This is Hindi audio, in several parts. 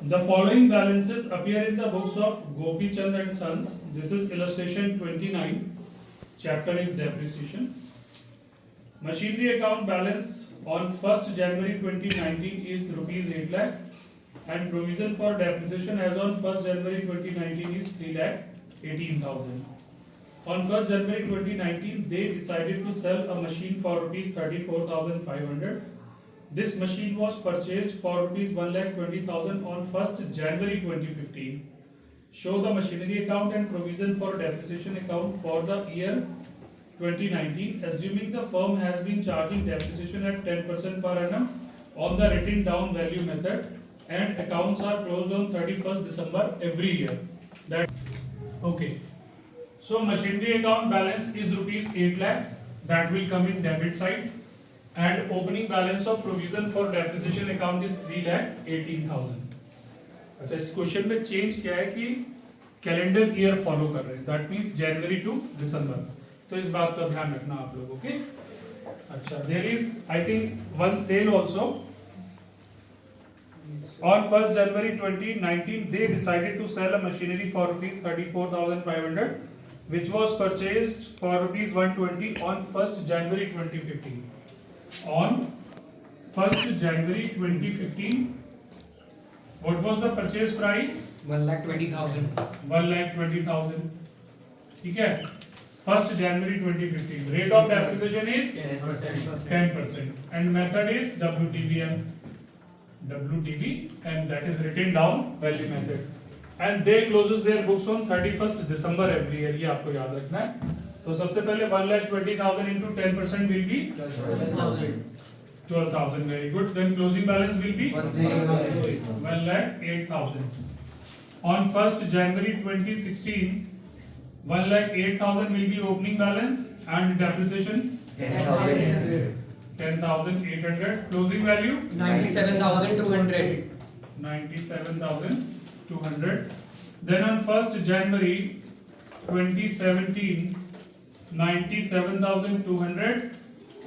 The following balances appear in the books of Gopi Chand and Sons. This is illustration 29. Chapter is depreciation. Machinery account balance on 1st January 2019 is rupees 8 lakh and provision for depreciation as on 1st January 2019 is 3 lakh 18,000. On 1st January 2019, they decided to sell a machine for rupees 34,500. This machine was purchased for rupees 1,20,000 on 1st January 2015. Show the machinery account and provision for depreciation account for the year 2019, assuming the firm has been charging depreciation at 10% per annum on the written down value method and accounts are closed on 31st December every year. That okay. So machinery account balance is rupees 8 lakh, that will come in debit side, and opening balance of provision for depreciation account is 3 lakh 18,000. अच्छा, इस क्वेश्चन में चेंज क्या है कि कैलेंडर ईयर फॉलो कर रहे हैं, दैट मींस जनवरी टू दिसंबर, तो इस बात का ध्यान रखना आप लोग. ओके. अच्छा, there is I think one sale also. On 1st January 2019, they decided to sell a machinery for rupees 34,500, which was purchased for rupees 120 on 1st January 2015. On 1st January 2015, what was the purchase price? 1,20,000. 1,20,000. ठीक है. 1st January 2015. Rate of depreciation is 10%, and method is WTVM. And that is written down value method. And they closes their books on 31st December every year. ये आपको याद रखना है. तो सबसे पहले 1,20,000 into 10% will be 12,000. Very good. Then closing balance will be 1,08,000. On 1st January 2016, 1,08,000 will be opening balance and depreciation 10,800. Closing value 97,200. 97,200. Then on 1st January 2017, 97,200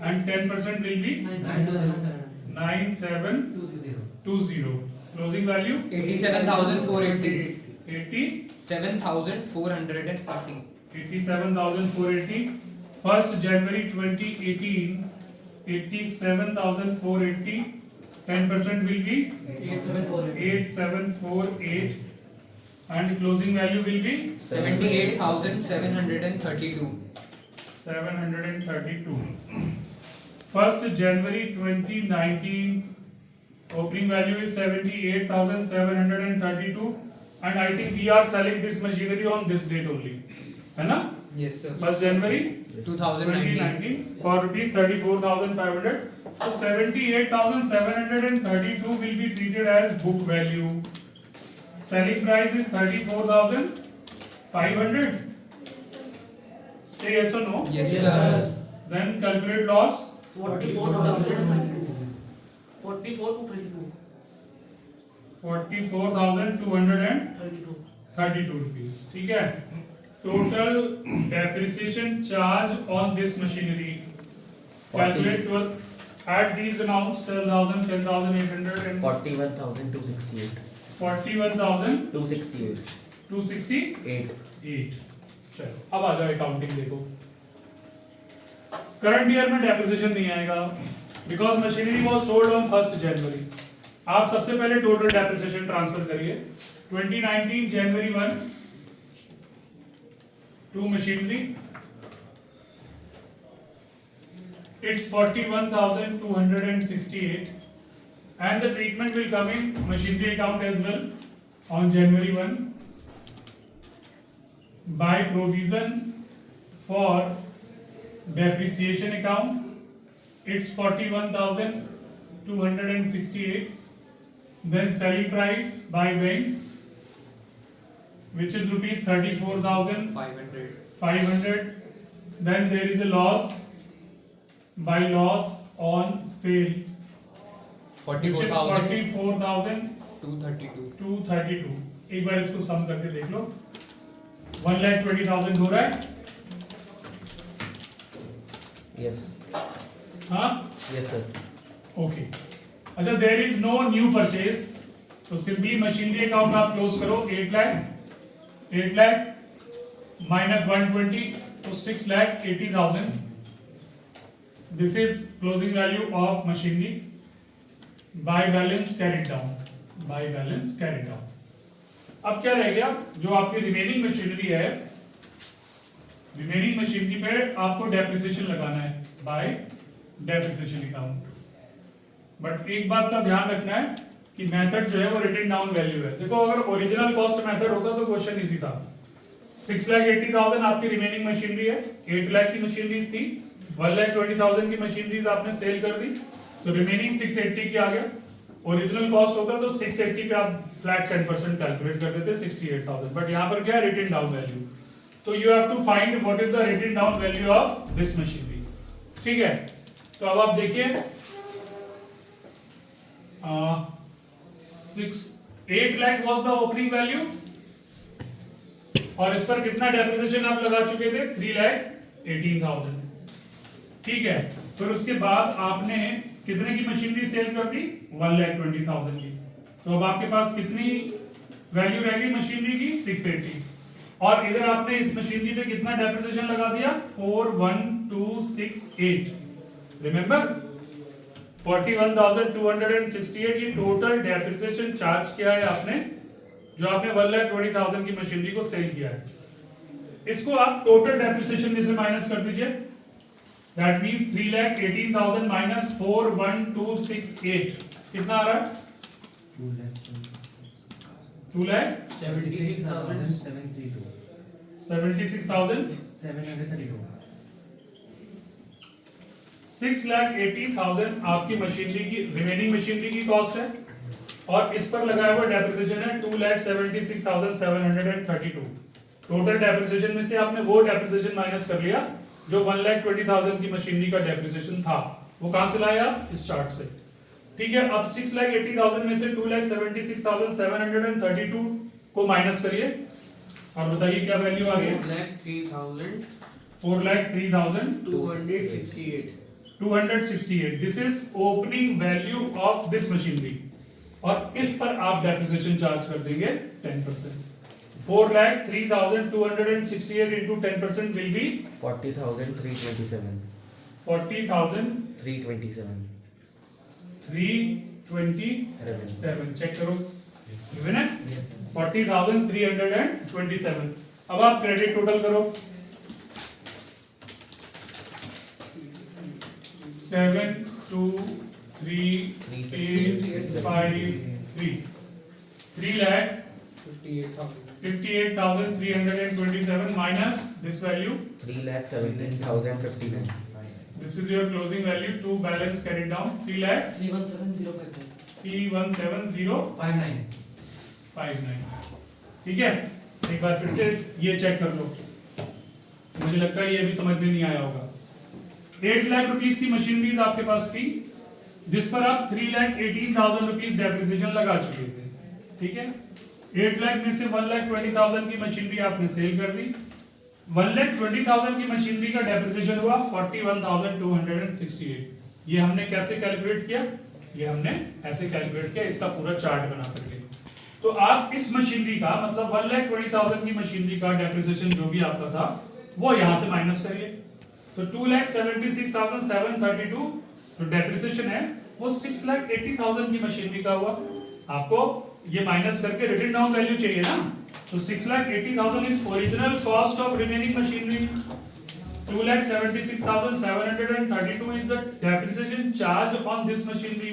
and 10% will be 9720. Closing value 87,480. 87,480. 87,480. 1st January 2018, 87,480. 10% will be 8748 and closing value will be 78,732. 732. 1st January 2019, opening value is 78,732 and I think we are selling this machinery on this date only, है ना? Yes, sir. 1st January 2019. for rupees 34,500. So 78,732 will be treated as book value. Selling price is 34,500. Say yes or no? Yes, sir. Then calculate loss. 44,232 rupees. ठीक है. Total depreciation charge on this machinery. Calculate 12. Add these amounts: 12,000, 10,800 and 41,268. 41,268. 8. चलो, अब आ जाओ अकाउंटिंग देखो. करंट ईयर में डेप्रिसिएशन नहीं आएगा because machinery was sold on 1st जनवरी. आप सबसे पहले टोटल डेप्रिसिएशन ट्रांसफर करिए. 2019 January 1 to machinery, it's 41,268 and the treatment will come in machinery account as well on January 1 by provision for depreciation account. It's 41,268. Then selling price by bank, which is rupees 34,500. Then there is a loss by loss on sale, which is 44,232. एक बार इसको सम करके देख लो. 1,20,000 हो रहा है. Yes. हाँ. Yes, sir. Okay. अच्छा, there is no new purchase. तो सिंपली मशीनरी अकाउंट आप क्लोज करो 8 लाख माइनस 120 तो 6,80,000. This is closing value of machinery by balance carried down. अब क्या रह गया, जो आपकी रिमेनिंग मशीनरी है, रिमेनिंग मशीनरी पे आपको डेप्रिसिएशन लगाना है बाय डेप्रिसिएशन अकाउंट. बट एक बात का ध्यान रखना है कि मेथड जो है वो रिटन डाउन वैल्यू है. देखो अगर ओरिजिनल कॉस्ट मेथड होता तो क्वेश्चन इजी था. 6,80,000 आपकी रिमेनिंग मशीनरी है, 8 लाख की मशीनरीज थी, 1,20,000 की मशीनरीज आपने सेल कर दी, तो रिमेनिंग 680 की आ गया. ओरिजिनल कॉस्ट होता तो 680 पे आप फ्लैट 10% कैलकुलेट कर देते 68,000. बट यहाँ पर क्या है, रिटन डाउन वैल्यू. तो you have to find what is the written down value of this machinery. ठीक है, तो अब आप देखिए 8 lakh was the opening value और इस पर कितना डेप्रिसिएशन आप लगा चुके थे, 3,18,000. ठीक है, फिर उसके बाद आपने कितने की मशीनरी सेल कर दी, 1,20,000 की. तो अब आपके पास कितनी वैल्यू रह गई मशीनरी की, 680. और इधर आपने इस मशीनरी पे कितना डेप्रिसिएशन लगा दिया, 4,1,268. रिमेंबर 41,268 ये टोटल डेप्रिसिएशन चार्ज किया है आपने, जो आपने 1,20,000 की मशीनरी को सेल किया है. इसको आप टोटल डेप्रिसिएशन में से माइनस कर दीजिए. दैट मींस 3,18,000 माइनस 4,1,268 कितना आ रहा है, 2,76,732. 76,732. 6,80,000 आपकी मशीनरी की रिमेनिंग मशीनरी की कॉस्ट है और इस पर लगाया हुआ डेप्रिसिएशन है 2,76,732. टोटल डेप्रिसिएशन में से आपने वो डेप्रिसिएशन माइनस कर लिया जो 1,20,000 की मशीनरी का डेप्रिसिएशन था. वो कहां से लाया, इस चार्ट से. ठीक है, अब 6,80,000 में से 2,76,732 को माइनस करिए और बताइए क्या वैल्यू आ गई, 4,03,268. This is opening value of this machinery और इस पर आप डेप्रिसिएशन चार्ज कर देंगे 10%. 4,03,268 into 10% will be 40,327. 40,327. 327. चेक करो, given है 40,327. अब आप क्रेडिट टोटल करो, 7,2,3,8,5,3. 3,58,327 minus this value. 3,17,059. This is your closing value to balance carried down. 3,17,059. 3,17,059. ठीक है, एक बार फिर से ये चेक कर लो. मुझे लगता है ये भी समझ में नहीं आया होगा. 8 लाख रुपीस की मशीनरीज आपके पास थी जिस पर आप 3,18,000 रुपीस डेप्रिसिएशन लगा चुके थे. ठीक है, 8 लाख में से 1,20,000 की मशीनरी आपने सेल कर दी. 1,20,000 की मशीनरी का डेप्रिसिएशन हुआ 41,268. ये हमने कैसे कैलकुलेट किया, ये हमने ऐसे कैलकुलेट किया, इसका पूरा चार्ट बना करके. तो आप इस मशीनरी का मतलब 1,20,000 की मशीनरी का डेप्रिसिएशन जो भी आपका था वो यहां से माइनस करिए. तो 2,76,732 जो डेप्रिसिएशन है वो 6,80,000 की मशीनरी का हुआ. आपको ये माइनस करके रिटन डाउन वैल्यू चाहिए ना, तो 6,80,000 is original cost of remaining machinery. 2,76,732 is the depreciation charge on this machinery.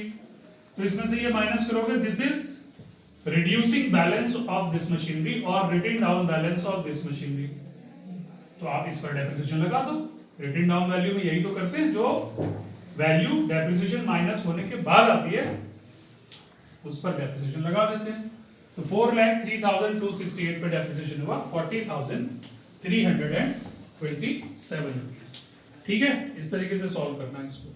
तो इसमें से ये माइनस करोगे, this is reducing balance of this machinery और written down balance of this machinery. तो आप इस पर डेप्रिसिएशन लगा दो. रिटन डाउन वैल्यू में यही तो करते हैं, जो वैल्यू डेप्रिसिएशन माइनस होने के बाद आती है उस पर डेप्रिसिएशन लगा देते हैं. तो 4,03,268 पे डेप्रिसिएशन हुआ 40,327 रुपीस. ठीक है, इस तरीके से सॉल्व करना है इसको.